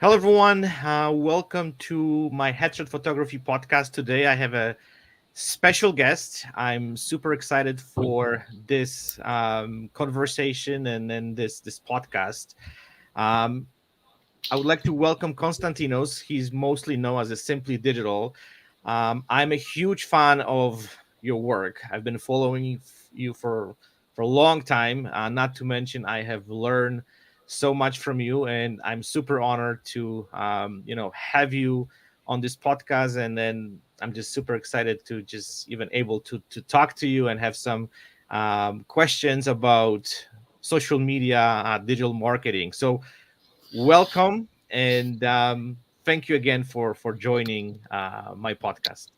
Hello, everyone. Welcome to my headshot photography podcast. Today, I have a special guest. I'm super excited for this conversation and this podcast. Um, I would like to welcome Konstantinos. He's mostly known as a Simply Digital. I'm a huge fan of your work. I've been following you for a long time. Not to mention, I have learned so much from you, and I'm super honored to have you on this podcast. And then I'm just super excited to just even able to talk to you and have some questions about social media, digital marketing. So welcome and thank you again for joining my podcast.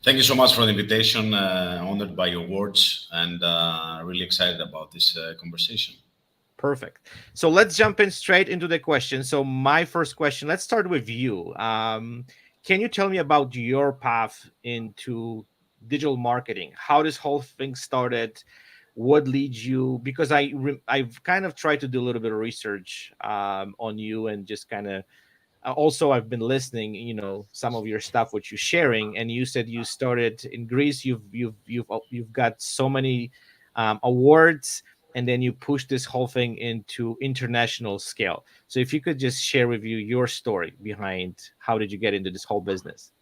Thank you so much for the invitation. Honored by your words and really excited about this conversation. Perfect. So let's jump in straight into the question. So my first question, let's start with you. Can you tell me about your path into digital marketing? How this whole thing started? What leads you? Because I've kind of tried to do a little bit of research on you and just kind of also I've been listening, some of your stuff which you're sharing, and you said you started in Greece. You've got so many awards, and then you pushed this whole thing into international scale. So if you could just share with you your story behind how did you get into this whole business?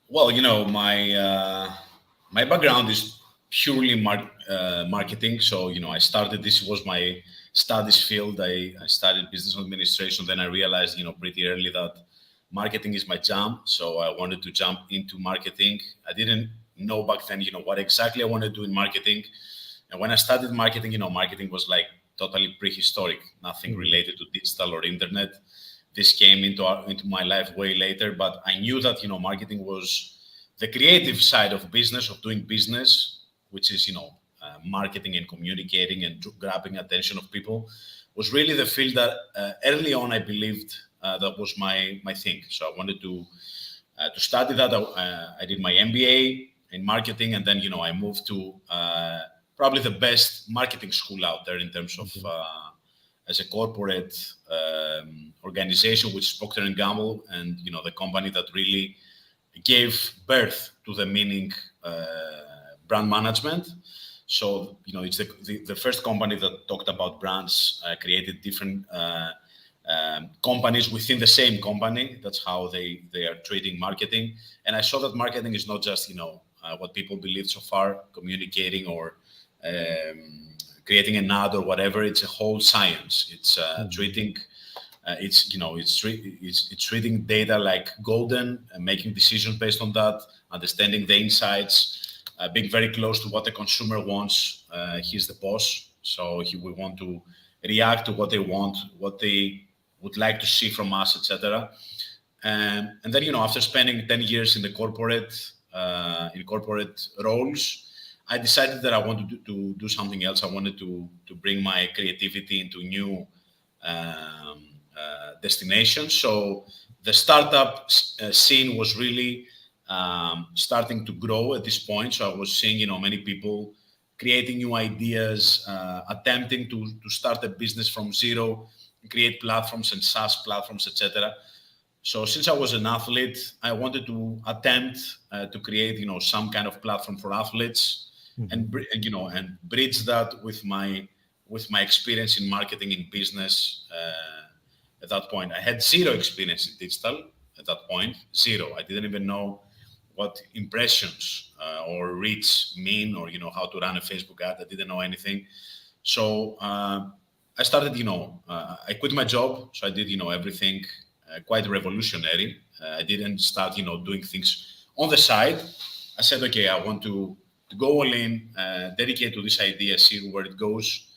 Well, my background is purely marketing. So I started. This was my studies field. I studied business administration. Then I realized pretty early that marketing is my jam. So I wanted to jump into marketing. I didn't know back then what exactly I wanted to do in marketing. And when I started marketing, marketing was like totally prehistoric, nothing related to digital or internet. This came into my life way later, but I knew that marketing was the creative side of business, of doing business, which is marketing and communicating and grabbing attention of people, was really the field that early on I believed that was my thing. So I wanted to study that. I did my MBA in marketing, and then I moved to probably the best marketing school out there in terms of as a corporate organization, which is Procter and Gamble, and the company that really gave birth to the meaning brand management. So it's the first company that talked about brands, created different companies within the same company. That's how they are treating marketing. And I saw that marketing is not just what people believe so far, communicating or creating an ad or whatever. It's a whole science. It's treating. It's treating data like golden and making decisions based on that, understanding the insights, being very close to what the consumer wants. He's the boss, so he will want to react to what they want, what they would like to see from us, etc. And then after spending 10 years in the corporate roles, I decided that I wanted to do something else. I wanted to bring my creativity into new destinations. So the startup scene was really starting to grow at this point. So I was seeing, many people creating new ideas, attempting to start a business from zero, create platforms and SaaS platforms, etc. So since I was an athlete, I wanted to attempt to create, some kind of platform for athletes, and bridge that with my experience in marketing, in business. At that point, I had zero experience in digital. At that point, zero. I didn't even know what impressions or reach mean, or how to run a Facebook ad. I didn't know anything. So I started. I quit my job. So I did everything quite revolutionary. I didn't start doing things on the side. I said, okay, I want to go all in, dedicate to this idea, see where it goes.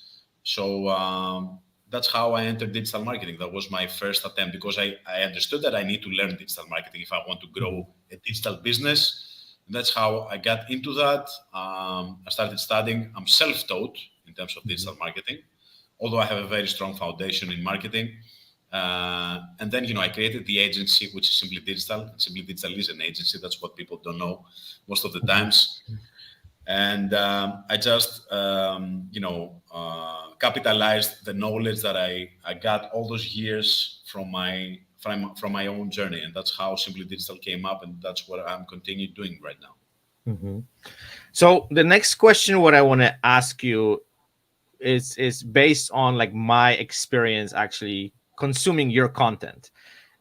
So that's how I entered digital marketing. That was my first attempt, because I understood that I need to learn digital marketing if I want to grow a digital business. And that's how I got into that. I started studying. I'm self-taught in terms of digital marketing, although I have a very strong foundation in marketing. And then, I created the agency, which is Simply Digital. Simply Digital is an agency. That's what people don't know most of the times. And I just capitalized the knowledge that I got all those years from my own journey, and that's how Simply Digital came up, and that's what I'm continuing doing right now. Mhm. So the next question, what I want to ask you is based on like my experience actually consuming your content,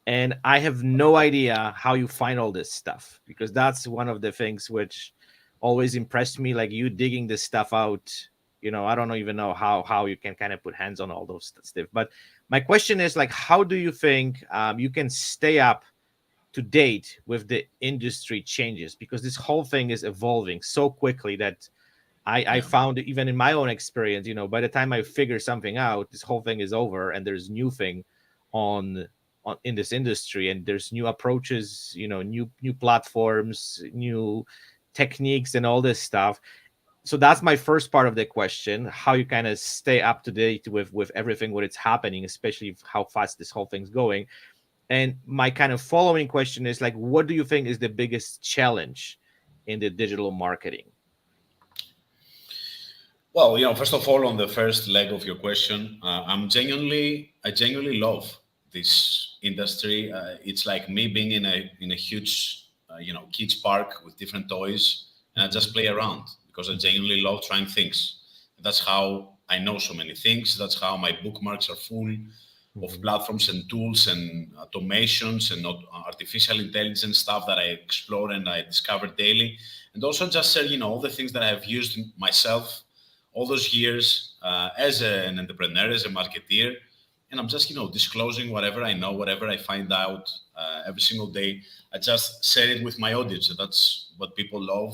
and I have no idea how you find all this stuff, because that's one of the things which always impressed me, like you digging this stuff out. I don't even know how you can kind of put hands on all those stuff. But my question is like, how do you think you can stay up to date with the industry changes, because this whole thing is evolving so quickly that I Yeah. found, even in my own experience, by the time I figure something out, this whole thing is over and there's new thing on in this industry, and there's new approaches, new platforms, new techniques and all this stuff. So that's my first part of the question: how you kind of stay up to date with everything what it's happening, especially how fast this whole thing's going. And my kind of following question is like, what do you think is the biggest challenge in the digital marketing? Well, first of all, on the first leg of your question, I genuinely love this industry. It's like me being in a huge, kids park with different toys, and I just Mhm, play around because I mhm, genuinely love trying things. That's how I know so many things. That's how my bookmarks are full of mhm, platforms and tools and automations and artificial intelligence stuff that I explore and I discover daily. And also just share, all the things that I have used myself all those years as an entrepreneur, as a marketeer. And I'm just, disclosing whatever I know, whatever I find out every single day. I just share it with my audience. And that's what people love.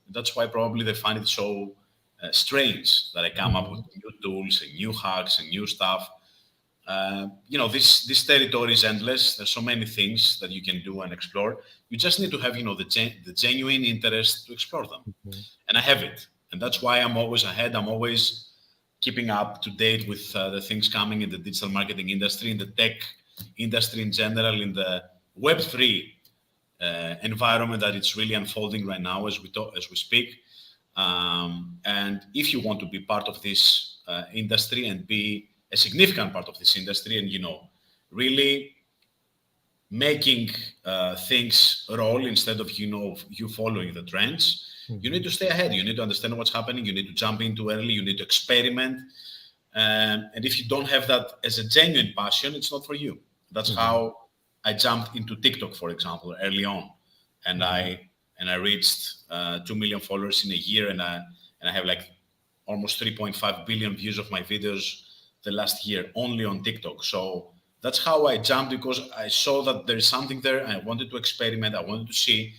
And that's why probably they find it so strange that I come up with mhm, new tools and new hacks and new stuff. This territory is endless. There's so many things that you can do and explore. You just need to have, the genuine interest to explore them, mhm, and I have it. And that's why I'm always ahead. I'm always keeping up to date with the things coming in the digital marketing industry, in the tech industry in general, in the Web3 environment that it's really unfolding right now as as we speak. And if you want to be part of this industry and be a significant part of this industry, and really making things roll instead of you following the trends, you need mhm, to stay ahead. You need to understand what's happening. You need to jump into early. You need to experiment. And if you don't have that as a genuine passion, it's not for you. That's mhm, how I jumped into TikTok, for example, early on, and mhm, I reached 2 million followers in a year, and I have like almost 3.5 billion views of my videos the last year only on TikTok. So that's how I jumped, because I saw that there is something there. I wanted to experiment. I wanted to see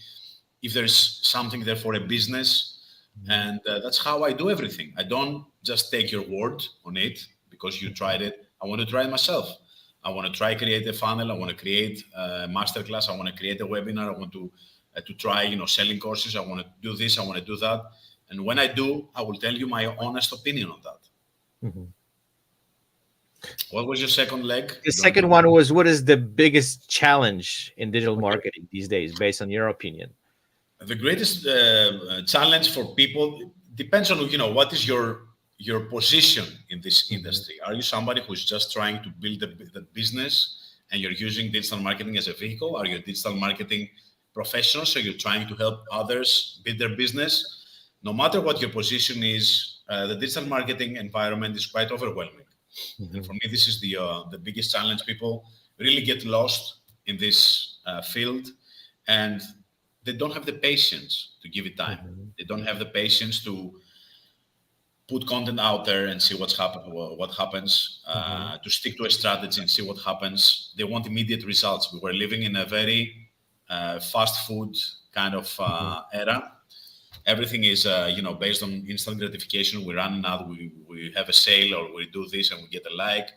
if there's something there for a business. mhm, And that's how I do everything. I don't just take your word on it because you mhm, tried it. I want to try it myself. I want to try create a funnel. I want to create a masterclass. I want to create a webinar. I want to try, selling courses. I want to do this. I want to do that. And when I do, I will tell you my honest opinion on that. mhm. What was your second leg? The You want second to? one was, what is the biggest challenge in digital Okay. marketing these days, based on your opinion? The greatest challenge for people depends on what is your position in this Mhm, industry. Are you somebody who's just trying to build the business and you're using digital marketing as a vehicle? Are you a digital marketing professional, so you're trying to help others build their business? No matter what your position is, the digital marketing environment is quite overwhelming. And mhm, for me, this is the biggest challenge. People really get lost in this field, and they don't have the patience to give it time. mhm, They don't have the patience to put content out there and see what happens. mhm, To stick to a strategy and see what happens. They want immediate results. We were living in a very fast food kind of mhm, era. Everything is based on instant gratification. We run an ad, we have a sale, or we do this and we get a like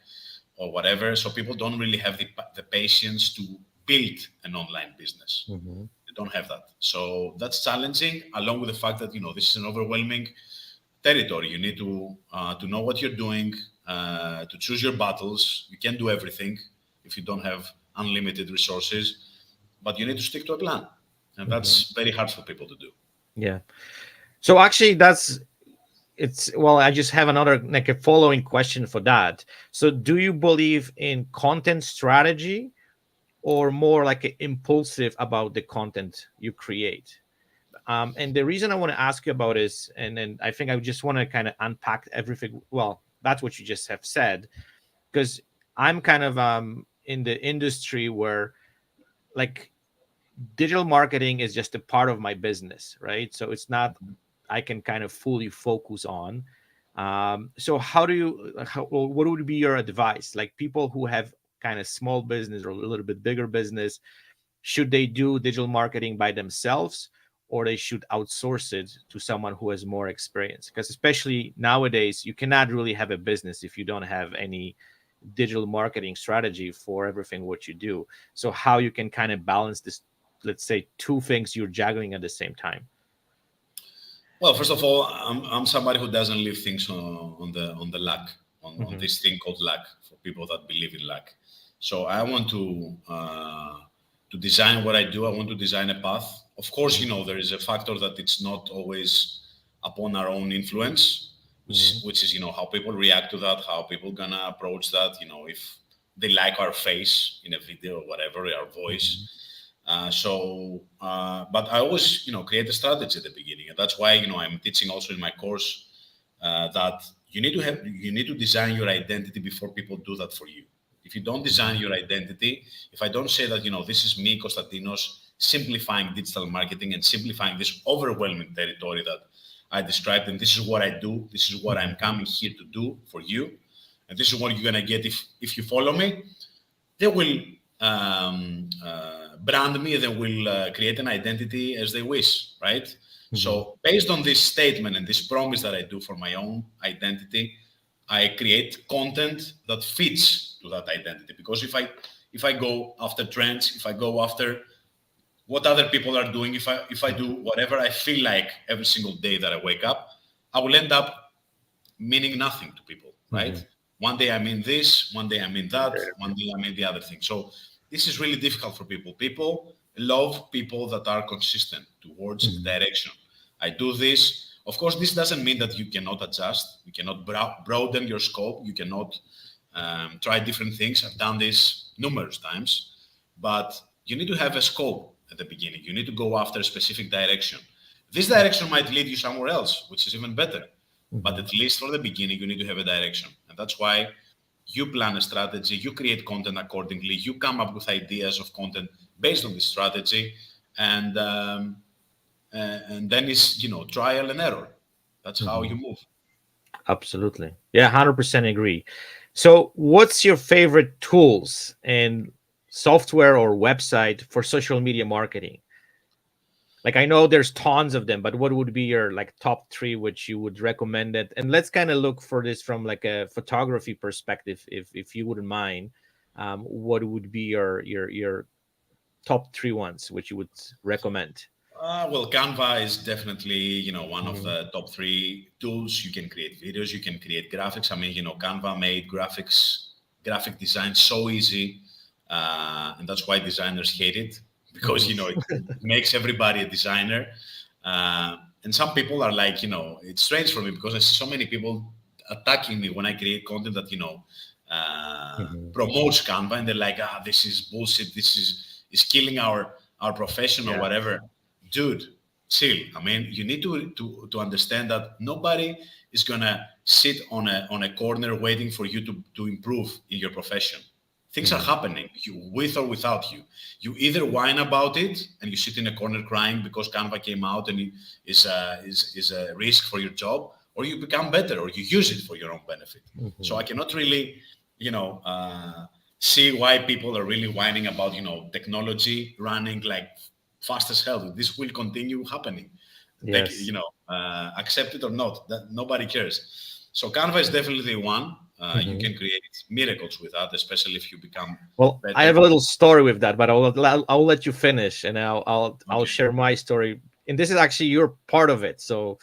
or whatever. So people don't really have the patience to build an online business. mhm, They don't have that. So that's challenging, along with the fact that this is an overwhelming territory. You need to know what you're doing, to choose your battles. You can't do everything if you don't have unlimited resources, but you need to stick to a plan, and mhm. that's very hard for people to do. Yeah. So actually, that's it's well. I just have another like a following question for that. So, do you believe in content strategy or more like a impulsive about the content you create? And the reason I want to ask you about is, and then I think I just want to kind of unpack everything. Well, that's what you just have said, because I'm kind of in the industry where like digital marketing is just a part of my business, right? So it's not I can kind of fully focus on. So how do you well, what would be your advice? Like people who have kind of small business or a little bit bigger business, should they do digital marketing by themselves or they should outsource it to someone who has more experience? Because especially nowadays, you cannot really have a business if you don't have any digital marketing strategy for everything what you do. So how you can kind of balance this, let's say two things you're juggling at the same time. Well, first of all, I'm somebody who doesn't leave things on the luck, on Hmm. this thing called luck for people that believe in luck. So I want to design what I do. I want to design a path. Of course, Hmm. there is a factor that it's not always upon our own influence, Hmm. which is how people react to that, how people gonna approach that. If they like our face in a video or whatever, our voice. Hmm. But I always, create a strategy at the beginning, and that's why, I'm teaching also in my course that you need to design your identity before people do that for you. If you don't design your identity, if I don't say that, this is me, Konstantinos, simplifying digital marketing and simplifying this overwhelming territory that I described, and this is what I do, this is what I'm coming here to do for you, and this is what you're gonna get if you follow me. They will brand me, they will create an identity as they wish, right? Hmm. So based on this statement and this promise that I do for my own identity, I create content that fits to that identity. Because if I go after trends, if I go after what other people are doing, if I do whatever I feel like every single day that I wake up, I will end up meaning nothing to people, right? Hmm. One day I mean this, one day I mean that, one day I mean the other thing. So this is really difficult for people. People love people that are consistent towards a Hmm. direction. I do this. Of course, this doesn't mean that you cannot adjust. You cannot broaden your scope. You cannot try different things. I've done this numerous times, but you need to have a scope at the beginning. You need to go after a specific direction. This direction might lead you somewhere else, which is even better. But Hmm. at least for the beginning, you need to have a direction. And that's why you plan a strategy, you create content accordingly, you come up with ideas of content based on this strategy. And then it's, trial and error. That's how Hmm. you move. Absolutely. Yeah, 100% agree. So, what's your favorite tools and software or website for social media marketing? Like I know there's tons of them, but what would be your like top 3 which you would recommend it? And let's kind of look for this from like a photography perspective if you wouldn't mind. What would be your top 3 ones which you would recommend? Well, Canva is definitely, one of Hmm. the top 3 tools. You can create videos, you can create graphics. I mean, Canva made graphic design so easy, and that's why designers hate it because Hmm. it makes everybody a designer. And some people are like, it's strange for me because I see so many people attacking me when I create content that Hmm. promotes Canva, and they're like, this is bullshit. This is killing our profession or Yeah. whatever. Dude, chill. I mean, you need to understand that nobody is gonna sit on a corner waiting for you to improve in your profession. Things are Hmm. happening, you with or without you. You either whine about it and you sit in a corner crying because Canva came out and it is a risk for your job, or you become better, or you use it for your own benefit. So Hmm. I cannot really, see why people are really whining about technology running like fast as hell. This will continue happening. Take Yes. accept it or not. That nobody cares. So Canva is definitely one. You Hmm. can create miracles with that, especially if you become Well, I better. have a little story with that, but I'll let you finish, and I'll Okay. share my story. And this is actually your part of it, so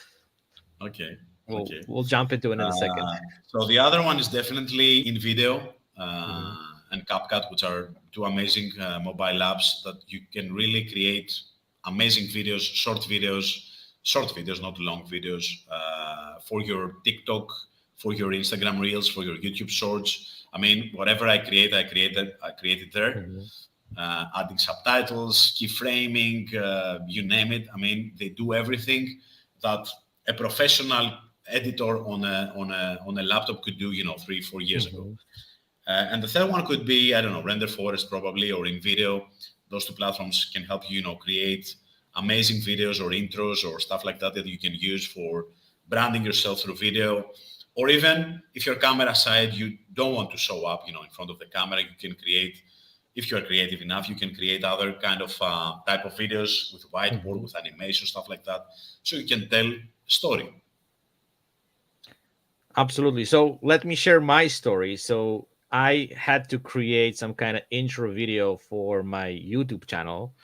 Okay. we'll Okay. we'll jump into it in a second. So the other one is definitely in video Hmm. and CapCut, which are two amazing mobile apps that you can really create amazing videos, short videos, short videos, not long videos, for your TikTok, for your Instagram Reels, for your YouTube Shorts. I mean, whatever I create it there. Mhm. Adding subtitles, keyframing, you name it. I mean, they do everything that a professional editor on a laptop could do, 3-4 years ago. Mhm. And the third one could be, I don't know, Render Forest probably, or in video. Those two platforms can help you, create amazing videos or intros or stuff like that that you can use for branding yourself through video. Or even if you're camera side, you don't want to show up, in front of the camera, you can create, if you're creative enough, you can create other kind of type of videos with whiteboard, Mhm. with animation, stuff like that. So you can tell a story. Absolutely. So let me share my story. So I had to create some kind of intro video for my YouTube channel,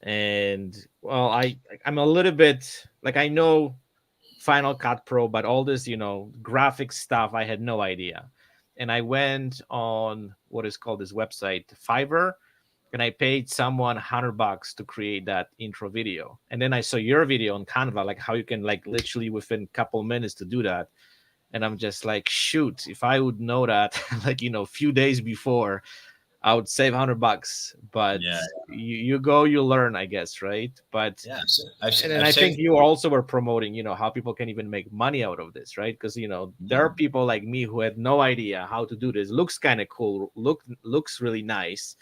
and well, I'm a little bit like, I know Final Cut Pro, but all this, graphic stuff, I had no idea. And I went on what is called this website, Fiverr, and I paid someone $100 to create that intro video. And then I saw your video on Canva, like how you can like literally within a couple minutes to do that. And I'm just like, shoot, if I would know that, like, few days before, I would save $100. But Yeah, you go, you learn, I guess, right? But yeah. So I've, and then I've I saved. think you also were promoting, how people can even make money out of this, right? Because there are Yeah. people like me who had no idea how to do this. Looks kind of cool, looks really nice,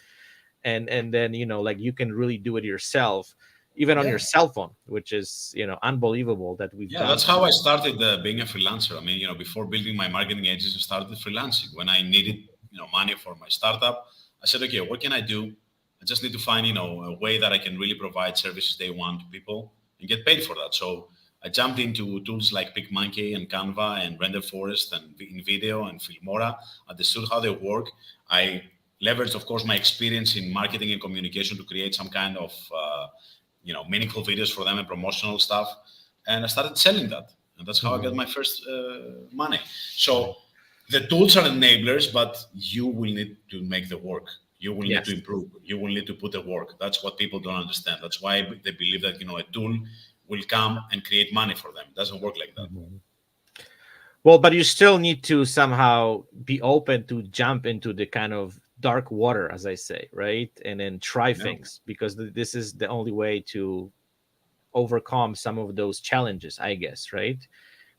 and then like you can really do it yourself, even on your Yeah. cell phone, which is unbelievable that we've Yeah, done that's how I started being a freelancer. I mean, before building my marketing agency, I started freelancing. When I needed, money for my startup, I said, okay, what can I do? I just need to find, a way that I can really provide services day one to people and get paid for that. So I jumped into tools like PicMonkey and Canva and Render Forest and InVideo and Filmora. Understood how they work. I leveraged, of course, my experience in marketing and communication to create some kind of, meaningful videos for them and promotional stuff, and I started selling that, and that's how I got Mhm. my first money. Right. So the tools are enablers, but you will need to make the work. You will need to Yes. improve. You will need to put the work. That's what people don't understand. That's why they believe that a tool will come and create money for them. It doesn't work like that. Mhm. Well, but you still need to somehow be open to jump into the kind of dark water, as I say, right? And then try Yeah, things, because this is the only way to overcome some of those challenges, I guess, right?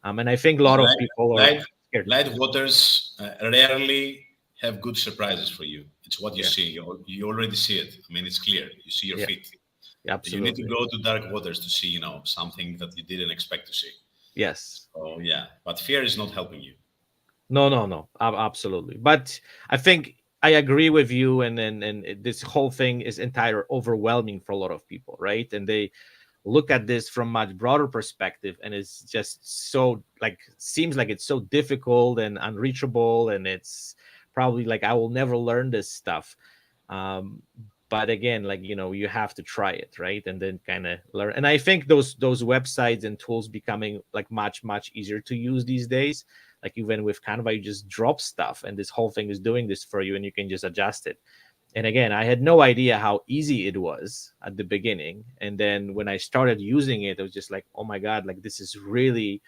And I think a yeah. lot of people are Light, scared. light waters rarely have good surprises for you. It's what you Yeah, see. You already see it. I mean, it's clear. You see your yeah, feet. You need to absolutely. go to dark waters to see, something that you didn't expect to see. Yes. So yeah, but fear is not helping you. No, no, no. Absolutely. But I think I agree with you, and this whole thing is entire overwhelming for a lot of people, right? And they look at this from much broader perspective, and it's just so like seems like it's so difficult and unreachable, and it's probably like I will never learn this stuff. um but again, like you have to try it, right? And then kind of learn. And I think those websites and tools becoming like much easier to use these days. Like even with Canva, you just drop stuff and this whole thing is doing this for you, and you can just adjust it. And again, I had no idea how easy it was at the beginning. And then when I started using it, it was just like, oh my God, like this is really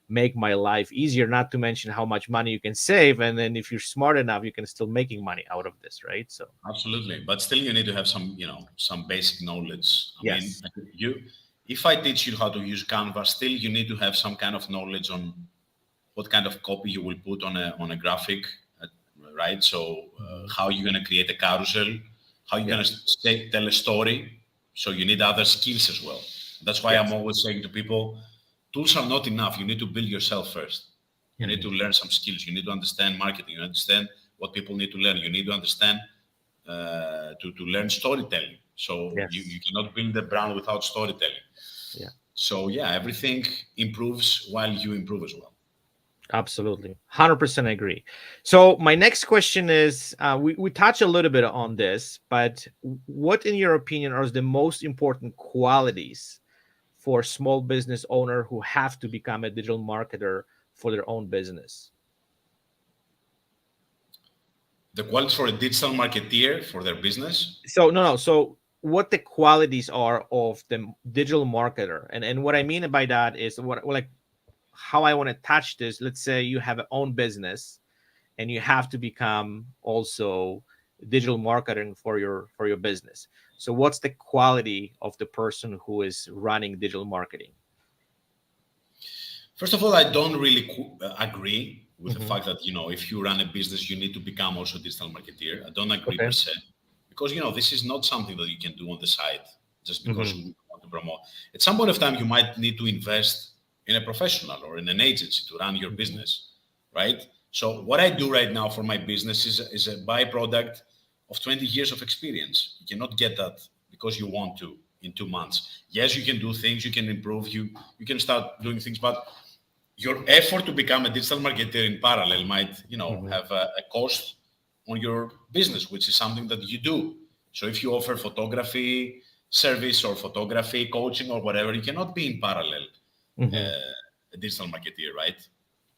make my life easier, not to mention how much money you can save. And then if you're smart enough, you can still making money out of this, right? So Absolutely, but still you need to have some, some basic knowledge. I mean, yes. if I teach you how to use Canva, still you need to have some kind of knowledge on what kind of copy you will put on a graphic, uh, right? So Mhm. how you're gonna create a carousel, how you're gonna Yes. tell a story. So you need other skills as well. That's why I'm Yes. always saying to people, tools are not enough. You need to build yourself first. You need to Mhm. learn some skills. You need to understand marketing. You understand what people need to learn. You need to understand to learn storytelling. So you Yes. cannot build a brand without storytelling. Yeah. So yeah, everything improves while you improve as well. Absolutely. 100% agree. So my next question is, we touch a little bit on this, but what in your opinion are the most important qualities for small business owner who have to become a digital marketer for their own business? The quality for a digital marketeer for their business. So no, no. So what the qualities are of the digital marketer. And what I mean by that is what, like, how I want to touch this. Let's say you have a own business and you have to become also digital marketing for your business. So what's the quality of the person who is running digital marketing? First of all, I don't really agree with the Hmm. fact that, if you run a business, you need to become also a digital marketeer. I don't agree per Okay. se, because, this is not something that you can do on the side just because Hmm. you want to promote. At some point of time, you might need to invest in a professional or in an agency to run your Hmm. business, right? So what I do right now for my business is a byproduct of 20 years of experience. You cannot get that because you want to in 2 months. Yes, you can do things, you can improve, you can start doing things, but your effort to become a digital marketer in parallel might, Hmm. have a cost on your business, which is something that you do. So if you offer photography service or photography coaching or whatever, you cannot be in parallel Hmm. a digital marketeer, right?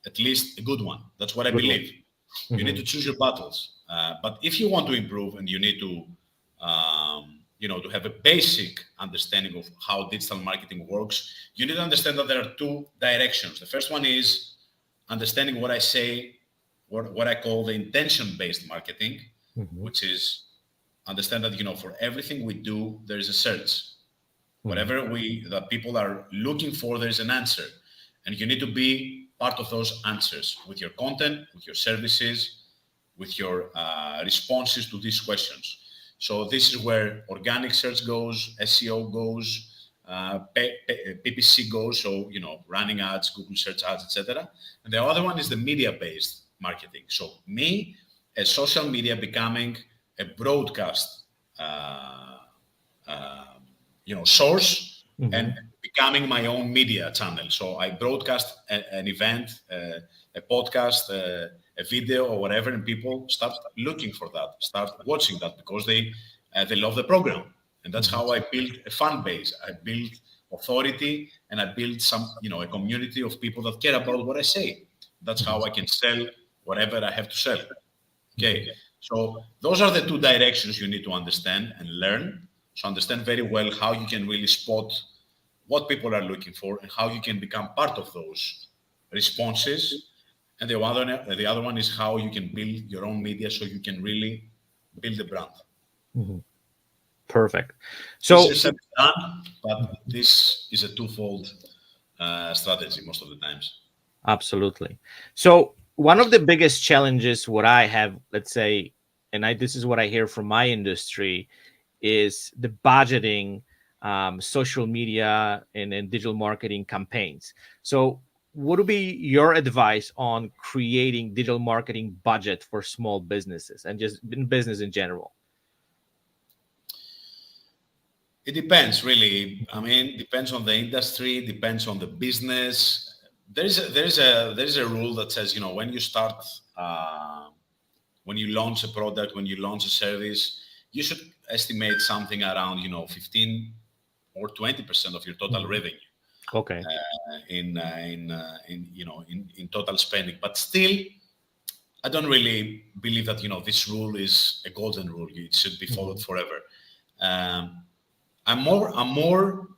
At least a good one. That's what I Good one. believe. You need Hmm. to choose your battles. But if you want to improve and you need to, to have a basic understanding of how digital marketing works, you need to understand that there are two directions. The first one is understanding what I say, what I call the intention-based marketing, Hmm. which is understand that, for everything we do, there is a search. Hmm. Whatever that people are looking for, there's an answer, and you need to be part of those answers with your content, with your services, with your responses to these questions. So this is where organic search goes, SEO goes, PPC goes. So running ads, Google search ads, etc. And the other one is the media-based marketing. So me, as social media, becoming a broadcast uh, source Hmm. and becoming my own media channel. So I broadcast an event, a podcast, a video or whatever, and people start looking for that, start watching that because they love the program. And that's Hmm. how I build a fan base. I build authority and I build a community of people that care about what I say. That's how I can sell whatever I have to sell. Okay, so those are the two directions you need to understand and learn. So understand very well how you can really spot what people are looking for and how you can become part of those responses. And the other one is how you can build your own media so you can really build a brand. Hmm. Perfect. Easier So said than done, but this is a twofold strategy most of the times. absolutely. So one of the biggest challenges what I have, let's say, and I this is what I hear from my industry, is the budgeting, social media, and digital marketing campaigns. So what would be your advice on creating digital marketing budget for small businesses and just in business in general? It depends, really. I mean, depends on the industry, depends on the business. There's a rule that says, when you start, when you launch a product, when you launch a service, you should estimate something around, 15 or 20% of your total Mhm. revenue Okay. in total spending. But still, I don't really believe that, this rule is a golden rule. It should be followed Mhm. forever. Um, I'm more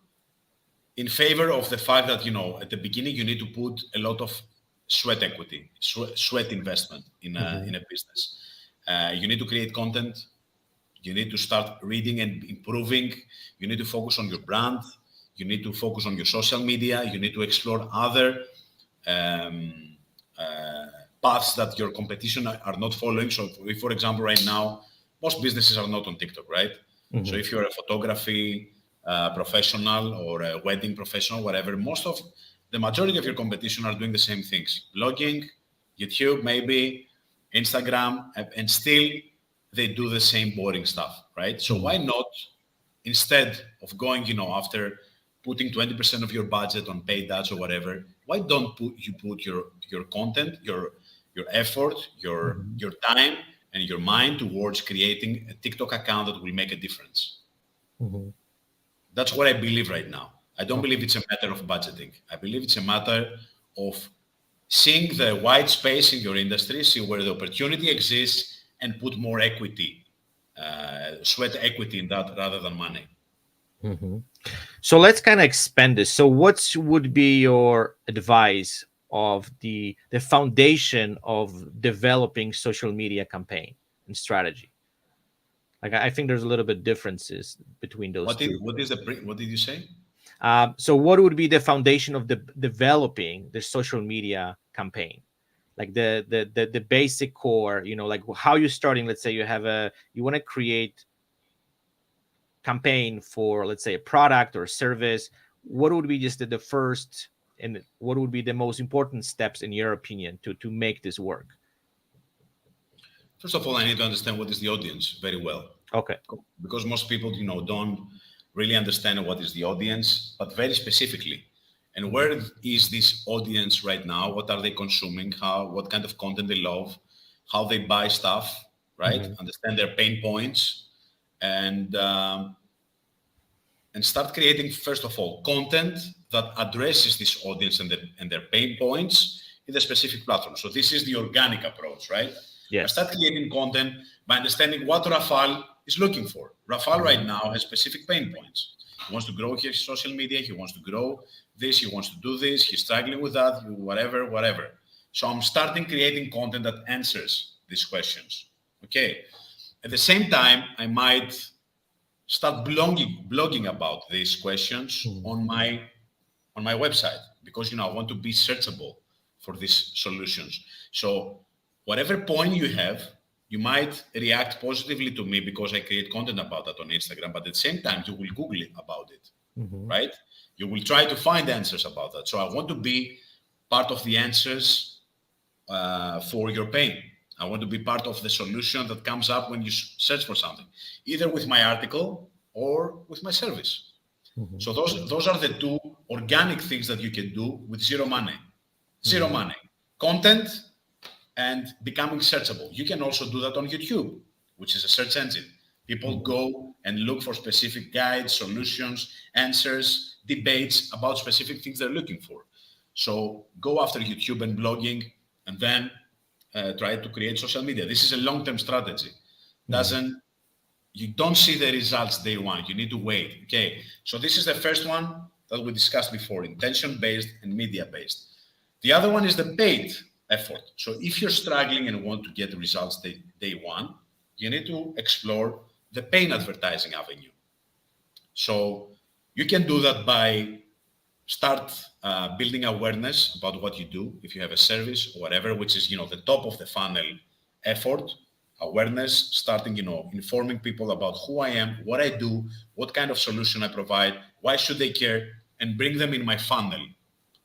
in favor of the fact that at the beginning you need to put a lot of sweat equity, sweat investment in a Mhm. in a business. You need to create content. You need to start reading and improving. You need to focus on your brand. You need to focus on your social media. You need to explore other um, uh, paths that your competition are not following. So, if, for example, right now, most businesses are not on TikTok, right? So, Mhm. if you're a photography professional or a wedding professional, whatever, the majority of your competition are doing the same things: blogging, YouTube, maybe Instagram, and still they do the same boring stuff, right? So why Mhm. not, instead of going, after putting 20% of your budget on paid ads or whatever, why don't put your content, your effort, Mhm. your time and your mind towards creating a TikTok account that will make a difference? Mhm. That's what I believe right now. I don't Okay. believe it's a matter of budgeting. I believe it's a matter of seeing the white space in your industry, see where the opportunity exists, and put more equity sweat equity in that rather than money. Mhm. So let's kind of expand this. So what would be your advice of the foundation of developing social media campaign and strategy? Like I think there's a little bit differences between those two. What did you say? So what would be the foundation of the developing the social media campaign? Like the basic core, like how you're starting. Let's say you want to create campaign for, let's say, a product or a service. What would be just the first, and what would be the most important steps in your opinion to make this work? First of all, I need to understand what is the audience very well, Okay. because most people, don't really understand what is the audience, but very specifically. And Mhm. where is this audience right now? What are they consuming? What kind of content they love? How they buy stuff, right? Mhm. Understand their pain points, and start creating, first of all, content that addresses this audience and their pain points in the specific platform. So this is the organic approach, right? I Yes. start creating content by understanding what Rafal is looking for. Rafal right Mhm. now has specific pain points. He wants to grow his social media. He wants to grow this. He wants to do this. He's struggling with that, whatever. So I'm starting creating content that answers these questions. Okay. At the same time, I might start blogging about these questions Mhm. on my website, because I want to be searchable for these solutions. So whatever point you have, you might react positively to me because I create content about that on Instagram, but at the same time you will Google it about it, Mhm. right? You will try to find answers about that. So I want to be part of the answers for your pain. I want to be part of the solution that comes up when you search for something, either with my article or with my service. Mhm. So those are the two organic things that you can do with zero money. Zero Mhm. money. Content and becoming searchable. You can also do that on YouTube, which is a search engine. People Mhm. go and look for specific guides, solutions, answers, debates about specific things they're looking for. So go after YouTube and blogging, and then try to create social media. This is a long-term strategy. Mhm. Doesn't You don't see the results day one. You need to wait. Okay. So this is the first one that we discussed before: intention-based and media-based. The other one is the paid effort. So if you're struggling and want to get results day one, you need to explore the paid advertising avenue. So you can do that by start building awareness about what you do. If you have a service or whatever, which is the top of the funnel effort, awareness, starting informing people about who I am, what I do, what kind of solution I provide, why should they care, and bring them in my funnel.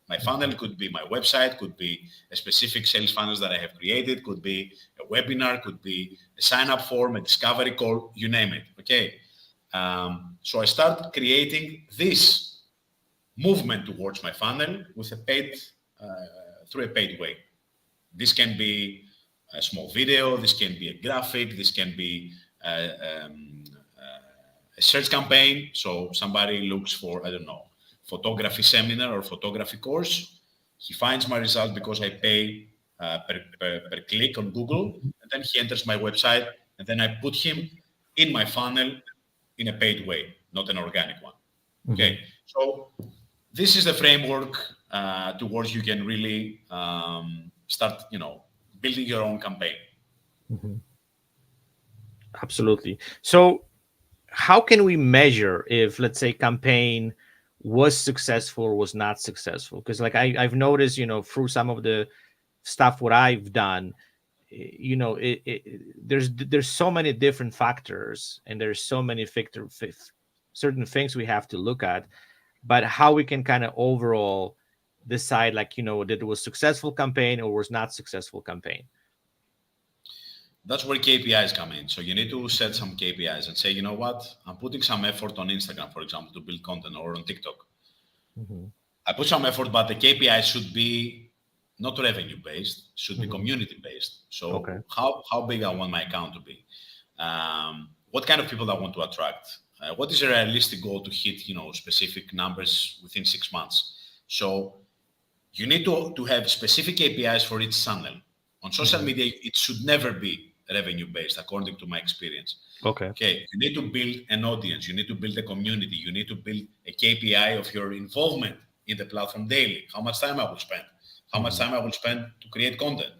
My funnel could be my website, could be a specific sales funnels that I have created, could be a webinar, could be a sign up form, a discovery call, you name it. Okay. So I start creating this movement towards my funnel with a paid through a paid way. This can be a small video, this can be a graphic, this can be a search campaign. So somebody looks for, I don't know, photography seminar or photography course. He finds my result because I pay per click on Google, and then he enters my website, and then I put him in my funnel in a paid way, not an organic one. Okay, Mhm. so this is the framework towards you can really start, building your own campaign. Mhm. Absolutely. So how can we measure if, let's say, campaign was successful or was not successful? Because like I've noticed, through some of the stuff what I've done, there's so many different factors, and there's so many certain things we have to look at. But how we can kind of overall decide, like, that it was successful campaign or was not successful campaign. That's where KPIs come in. So you need to set some KPIs and say, you know what, I'm putting some effort on Instagram, for example, to build content, or on TikTok. Hmm. I put some effort, but the KPI should be not revenue based, should be Hmm. community based. So Okay. how big I want my account to be, what kind of people I want to attract, what is a realistic goal to hit, specific numbers within 6 months. So you need to have specific KPIs for each channel. On social Hmm. media, it should never be revenue based, according to my experience. Okay. Okay, you need to build an audience, you need to build a community, you need to build a KPI of your involvement in the platform daily. How much time I will spend, how much time I will spend to create content.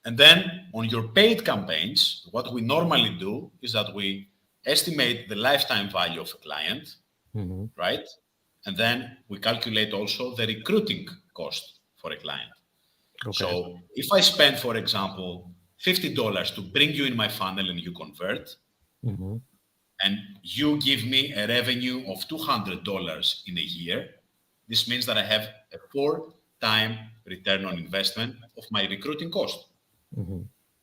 And then on your paid campaigns, what we normally do is that we estimate the lifetime value of a client, Mm-hmm. right? And then we calculate also the recruiting cost for a client. Okay. So if I spend, for example, $50 to bring you in my funnel and you convert, Mm-hmm. and you give me a revenue of $200 in a year, this means that I have a 4-time return on investment of my recruiting cost. Mm-hmm.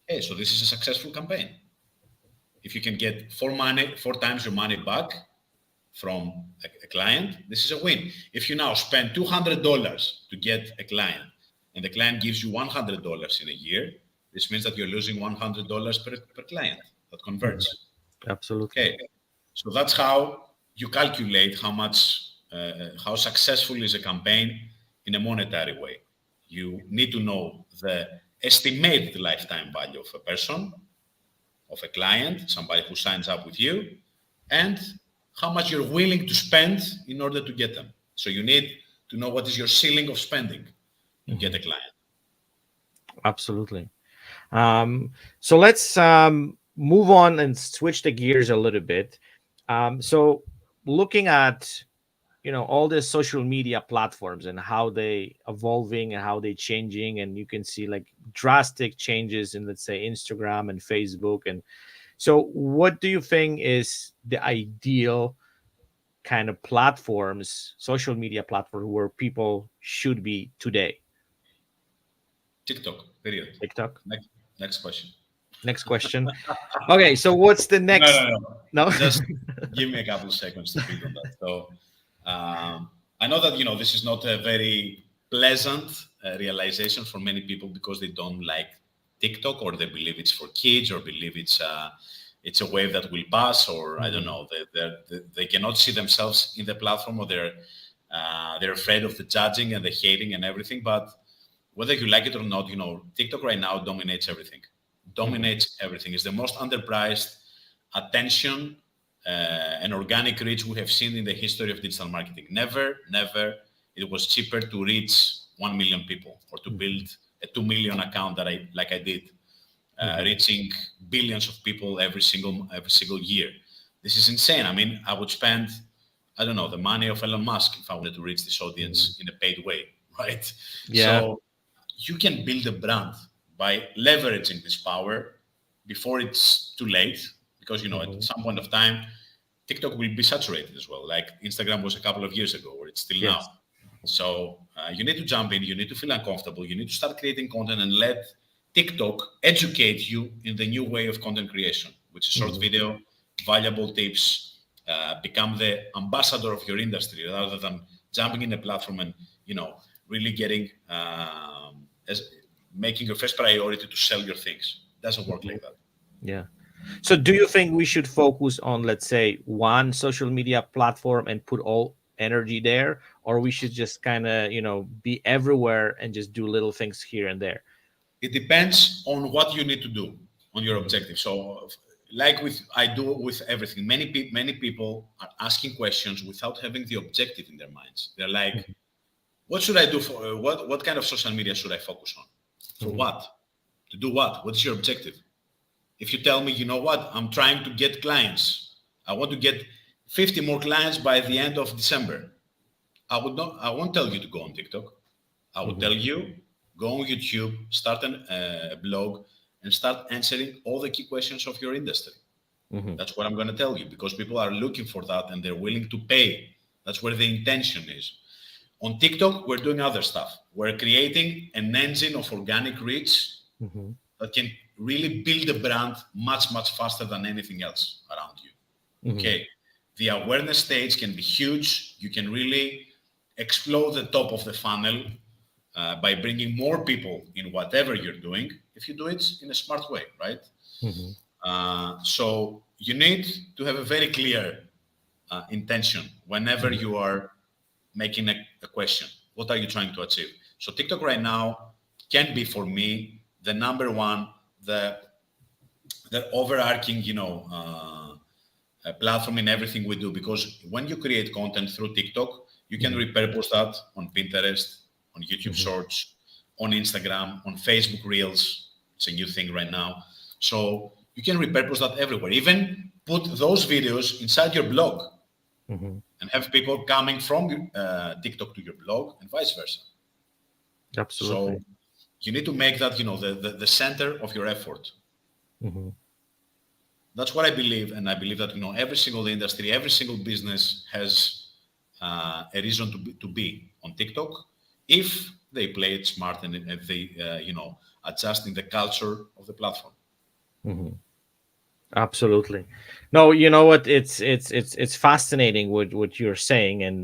Hey, so this is a successful campaign. If you can get 4 times your money back from a client, this is a win. If you now spend $200 to get a client and the client gives you $100 in a year, this means that you're losing $100 per client that converts. Absolutely. Okay, so that's how you calculate how successful is a campaign in a monetary way. You need to know the estimated lifetime value of a person, of a client, somebody who signs up with you, and how much you're willing to spend in order to get them. So you need to know what is your ceiling of spending to get a client. Absolutely. So let's move on and switch the gears a little bit. So looking at all the social media platforms and how they evolving and how they changing, and you can see like drastic changes in, let's say, Instagram and Facebook. And so what do you think is the ideal kind of platforms, social media platform, where people should be today? TikTok, period. TikTok. Next question. Next question. Okay, so what's the No, next? no, no. No. Just give me a couple of seconds to think on that. So I know that this is not a very pleasant realization for many people because they don't like TikTok, or they believe it's for kids, or believe it's a wave that will pass, or I don't know. They cannot see themselves in the platform, or they're afraid of the judging and the hating and everything. But whether you like it or not, TikTok right now dominates everything. Dominates everything. It's the most underpriced attention and organic reach we have seen in the history of digital marketing. Never it was cheaper to reach 1 million people, or to build a 2 million account that I did, reaching billions of people every single year. This is insane. I mean, I would spend, I don't know, the money of Elon Musk if I wanted to reach this audience in a paid way, right? Yeah. So you can build a brand by leveraging this power before it's too late, because at some point of time TikTok will be saturated as well, like Instagram was a couple of years ago, or it's still now. Yes. So you need to jump in, you need to feel uncomfortable, you need to start creating content and let TikTok educate you in the new way of content creation, which is short video, valuable tips, become the ambassador of your industry rather than jumping in a platform and really getting making your first priority to sell your things. It doesn't work like that. Yeah. So do you think we should focus on, let's say, one social media platform and put all energy there, or we should just kind of, be everywhere and just do little things here and there? It depends on what you need to do, on your objective. So like I do with everything, many people are asking questions without having the objective in their minds. They're like, what should I do for what kind of social media should I focus on? For what? To do what? What is your objective? If you tell me, you know what, I'm trying to get clients, I want to get 50 more clients by the end of December, I won't tell you to go on TikTok. I will tell you, go on YouTube, start a blog, and start answering all the key questions of your industry. That's what I'm going to tell you, because people are looking for that and they're willing to pay. That's where the intention is. On TikTok, we're doing other stuff. We're creating an engine of organic reach that can really build a brand much, much faster than anything else around you. Okay. The awareness stage can be huge. You can really explode the top of the funnel by bringing more people in whatever you're doing, if you do it in a smart way, right? So you need to have a very clear intention whenever you are making a question. What are you trying to achieve? So TikTok right now can be, for me, the number one, the the overarching, platform in everything we do. Because when you create content through TikTok, you can Mhm. repurpose that on Pinterest, on YouTube Mhm. Shorts, on Instagram, on Facebook Reels. It's a new thing right now. So you can repurpose that everywhere. Even put those videos inside your blog Mhm. and have people coming from TikTok to your blog and vice versa. So Absolutely. you need to make that, the center of your effort. Mhm. That's what I believe, and I believe that every single industry, every single business has a reason to be on TikTok if they play it smart and if they adjust in the culture of the platform. Mhm. Absolutely. No, you know what? It's fascinating what you're saying, and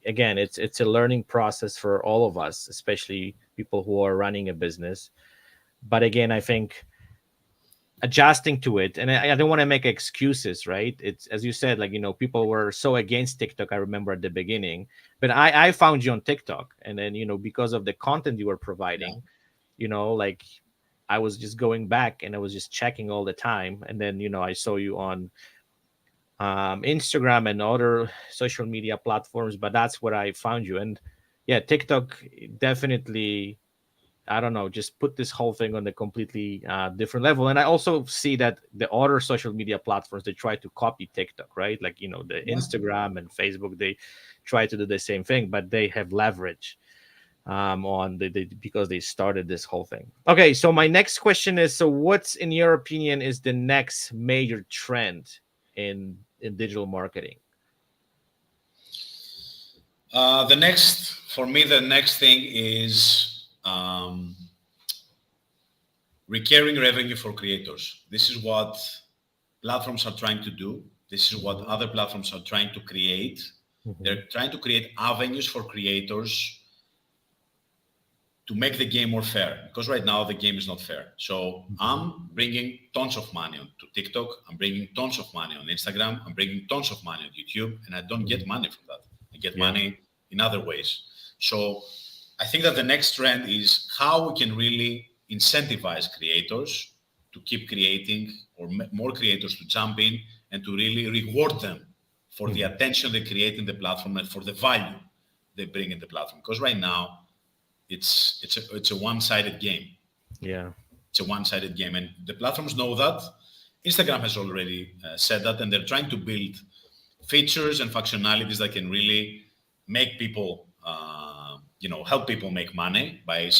again, it's a learning process for all of us, especially people who are running a business. But again, I think adjusting to it, and I don't want to make excuses, right? It's as you said, like people were so against TikTok. I remember at the beginning, but I found you on TikTok, and then because of the content you were Yeah. providing, like I was just going back and I was just checking all the time, and then I saw you on Instagram and other social media platforms, but that's where I found you. And yeah, TikTok definitely, I don't know, just put this whole thing on a completely different level. And I also see that the other social media platforms, they try to copy TikTok, right? Like the Yeah. Instagram and Facebook, they try to do the same thing, but they have leverage on because they started this whole thing. Okay, so my next question is: so, what's in your opinion is the next major trend in digital marketing? For me, the next thing is recurring revenue for creators. This is what platforms are trying to do. This is what Hmm. other platforms are trying to create. Hmm. They're trying to create avenues for creators to make the game more fair, because right now the game is not fair. So Hmm. I'm bringing tons of money to TikTok. I'm bringing tons of money on Instagram. I'm bringing tons of money on YouTube, and I don't Hmm. get money from that. I get Yeah. money in other ways. So I think that the next trend is how we can really incentivize creators to keep creating, or more creators to jump in and to really reward them for the Hmm. attention they create in the platform and for the value they bring in the platform. Because right now it's a one-sided game. Yeah. It's a one-sided game, and the platforms know that. Instagram has already said that, and they're trying to build features and functionalities that can really make people, help people make money by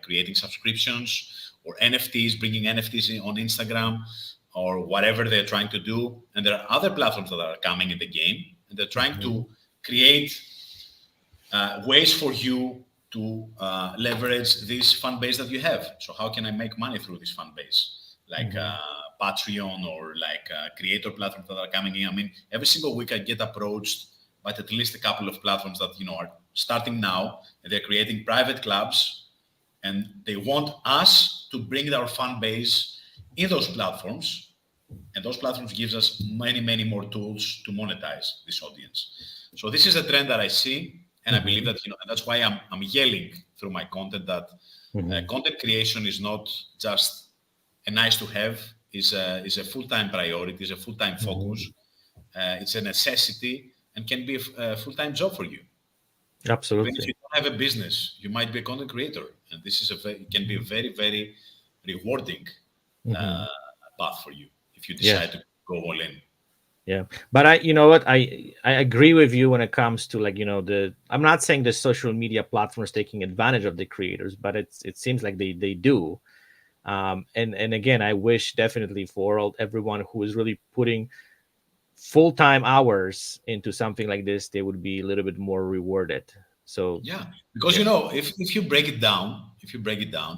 creating subscriptions or NFTs, bringing NFTs on Instagram or whatever they're trying to do. And there are other platforms that are coming in the game, and they're trying Hmm. to create ways for you to leverage this fan base that you have. So how can I make money through this fan base? Like Hmm. Patreon or like creator platforms that are coming in. I mean, every single week I get approached by at least a couple of platforms that are starting now, and they're creating private clubs, and they want us to bring our fan base in those platforms, and those platforms gives us many, many more tools to monetize this audience. So this is a trend that I see, and I believe Hmm. that and that's why I'm yelling through my content that Hmm. content creation is not just a nice to have, is a full-time priority, is a full-time Hmm. focus. It's a necessity and can be a full-time job for you. Even if Absolutely. you don't have a business, you might be a content creator, and this is it can be a very, very rewarding Hmm. uh, path for you if you Yeah. decide to go all in. Yeah, but you know what, I agree with you when it comes to, like, the I'm not saying the social media platforms taking advantage of the creators, but it seems like they do. And again, I wish definitely for everyone who is really putting full-time hours into something like this, they would be a little bit more rewarded. So Yeah, because yeah. if you break it down,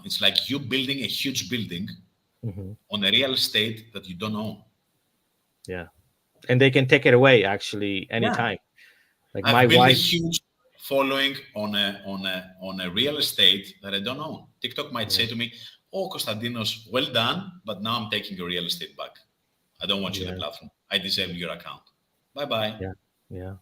it's like you building a huge building Hmm. on a real estate that you don't own. Yeah, and they can take it away actually Yeah, anytime. Like my I've built a wife. huge following on a real estate that I don't own. TikTok might Yeah. say to me, "Oh, Konstantinos, well done, but now I'm taking your real estate back. I don't want you in the Yeah. platform. I disable your account. Bye bye." Yeah. Yeah.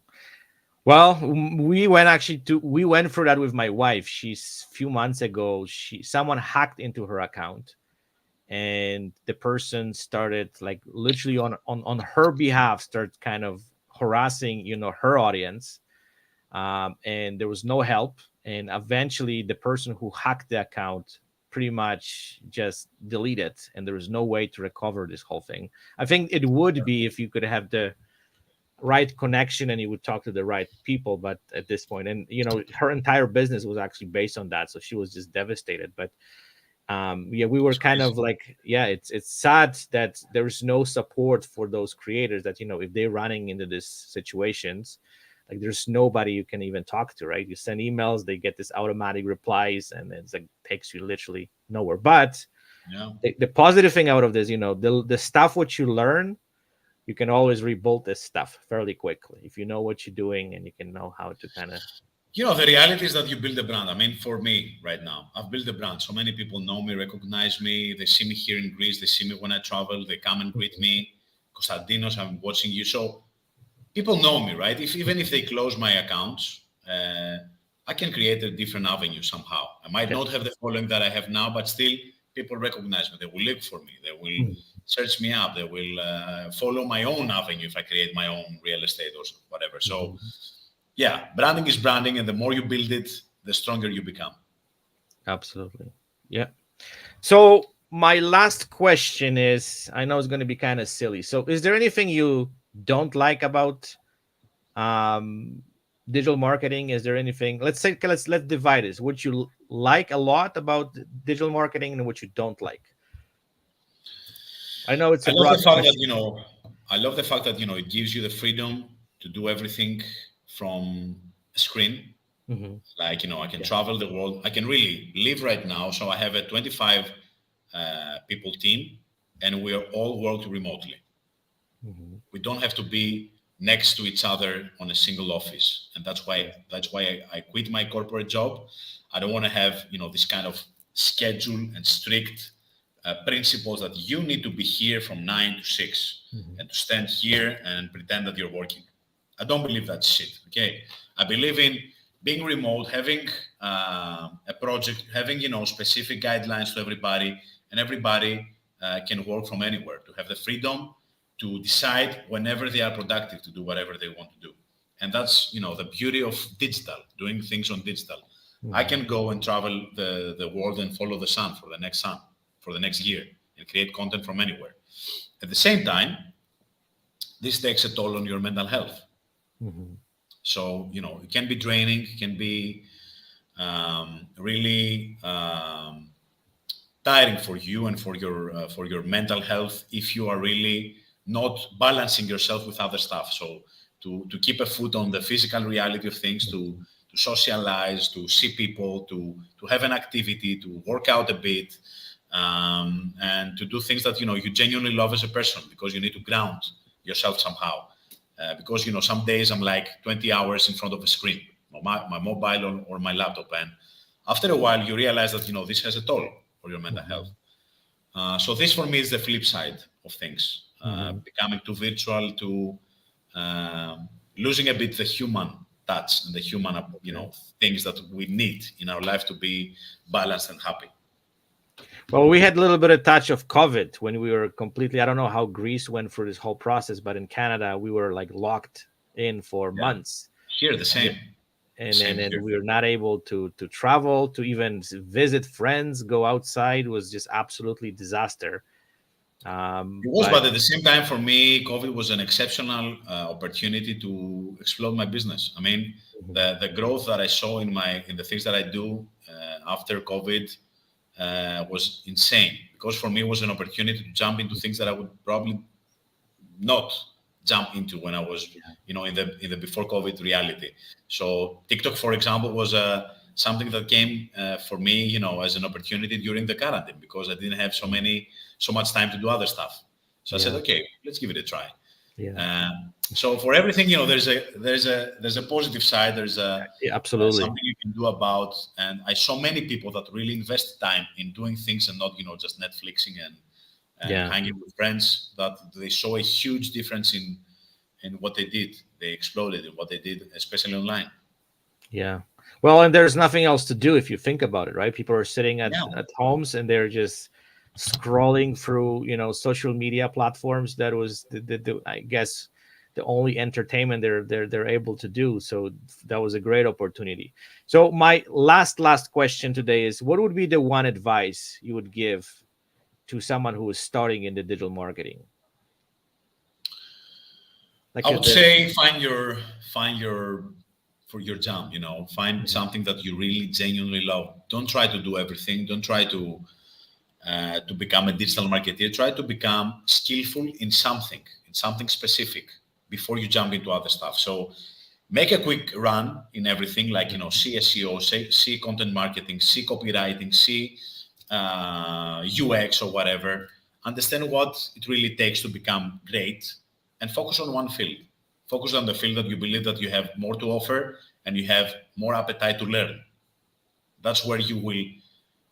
Well, we went through that with my wife. She's few months ago. Someone hacked into her account, and the person started like literally on her behalf start kind of harassing her audience, and there was no help, and eventually the person who hacked the account pretty much just deleted, and there was no way to recover this whole thing. I think it would be if you could have the right connection and you would talk to the right people, but at this point, and her entire business was actually based on that, so she was just devastated. But yeah, we were It's kind crazy. of like, yeah, it's sad that there's no support for those creators, that if they're running into these situations, like there's nobody you can even talk to, right? You send emails, they get this automatic replies, and it's like takes you literally nowhere. But Yeah. the positive thing out of this, the stuff what you learn, you can always rebuild this stuff fairly quickly if you know what you're doing and you can know how to kind of. The reality is that you build a brand. I mean, for me right now, I've built a brand. So many people know me, recognize me. They see me here in Greece. They see me when I travel. They come and greet me. Konstantinos, I'm watching you. So people know me, right? Even if they close my accounts, I can create a different avenue somehow. I might Yeah. not have the following that I have now, but still people recognize me. They will look for me. They will Mhm. search me up. They will follow my own avenue if I create my own real estate or whatever. So Mhm. yeah, branding is branding, and the more you build it, the stronger you become. Absolutely. Yeah. So my last question is, I know it's going to be kind of silly. So is there anything you don't like about um digital marketing? Is there anything, let's say, okay, let's divide this, what you like a lot about digital marketing and what you don't like? I know it's I a love the broad fact that question. I love the fact that it gives you the freedom to do everything from a screen. Hmm. Like I can Yeah. travel the world. I can really live right now. So I have a 25 people team, and we are all work remotely. Hmm. We don't have to be next to each other on a single office, and Yeah. that's why I quit my corporate job. I don't want to have this kind of schedule and strict principles that you need to be here from 9 to 6 Hmm. and to stand here and pretend that you're working. I don't believe that shit. Okay, I believe in being remote, having a project, having specific guidelines to everybody, and everybody can work from anywhere. To have the freedom to decide whenever they are productive to do whatever they want to do. And that's the beauty of digital, doing things on digital. I Hmm. can go and travel the world and follow the sun for the next year and create content from anywhere. At the same time, this takes a toll on your mental health. Hmm. So it can be draining, it can be really tiring for you and for your mental health if you are really not balancing yourself with other stuff. So to keep a foot on the physical reality of things, to socialize, to see people, to have an activity, to work out a bit, and to do things that you genuinely love as a person, because you need to ground yourself somehow. Because some days I'm like 20 hours in front of a screen, my mobile or my laptop, and after a while you realize that this has a toll for your mental health. Hmm. So this for me is the flip side of things, Hmm. becoming too virtual, to losing a bit the human touch and the human Okay. things that we need in our life to be balanced and happy. Well, we had a little bit of touch of COVID when we were completely. I don't know how Greece went through this whole process, but in Canada, we were like locked in for Yeah, months, here the and same, and same and here. we were not able to travel, to even visit friends, go outside. It was just absolutely disaster. It was, But but at the same time, for me, COVID was an exceptional opportunity to explode my business. I mean, Mhm. the growth that I saw in the things that I do after COVID was insane. Because for me, it was an opportunity to jump into things that I would probably not jump into when I was, in the before COVID reality. So TikTok, for example, was something that came for me, as an opportunity during the quarantine, because I didn't have so much time to do other stuff. So I said, Yeah, okay, let's give it a try. yeah, Uh, so for everything, there's a positive side. There's yeah, absolutely. something you can do about. And I saw many people that really invest time in doing things and not, just Netflixing and Yeah, hanging with friends, that they saw a huge difference in what they did. They exploded in what they did, especially online. yeah. Well, and there's nothing else to do if you think about it, right? People are sitting Yeah, at homes and they're just scrolling through, social media platforms. That was the I guess the only entertainment they're able to do. So that was a great opportunity. So my last question today is, what would be the one advice you would give to someone who is starting in the digital marketing? I Like would say find your for your jam. Find something that you really genuinely love. Don't try to do everything. Don't try to become a digital marketer. Try to become skillful in something specific before you jump into other stuff. So make a quick run in everything, like see SEO, see content marketing, see copywriting, see UX or whatever. Understand what it really takes to become great, and focus on one field. Focus on the field that you believe that you have more to offer and you have more appetite to learn. That's where you will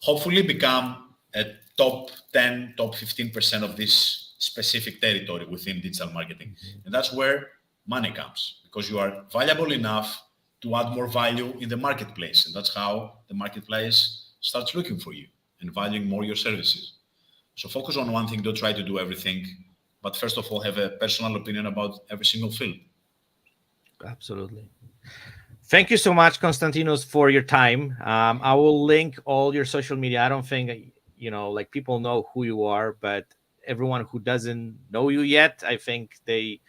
hopefully become a top 10, top 15% of this specific territory within digital marketing. And that's where money comes, because you are valuable enough to add more value in the marketplace. And that's how the marketplace starts looking for you and valuing more your services. So focus on one thing, don't try to do everything. But first of all, have a personal opinion about every single field. Absolutely. Thank you so much, Konstantinos, for your time. I will link all your social media. I don't think like people know who you are, but everyone who doesn't know you yet, I think they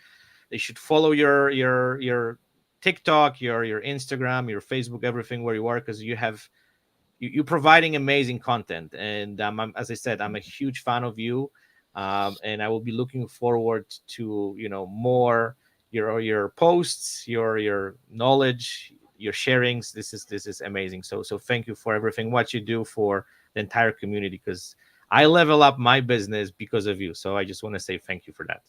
should follow your TikTok, your Instagram, your Facebook, everything where you are, because you're providing amazing content. And as I said, I'm a huge fan of you, and I will be looking forward to more your posts, your knowledge, your sharings. This is amazing. So thank you for everything what you do for the entire community, because I level up my business because of you. So I just want to say thank you for that.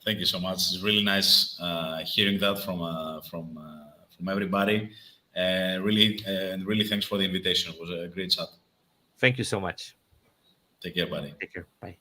Thank you so much. It's really nice hearing that from everybody. Really thanks for the invitation. It was a great chat. Thank you so much. Take care, buddy. Take care. Bye.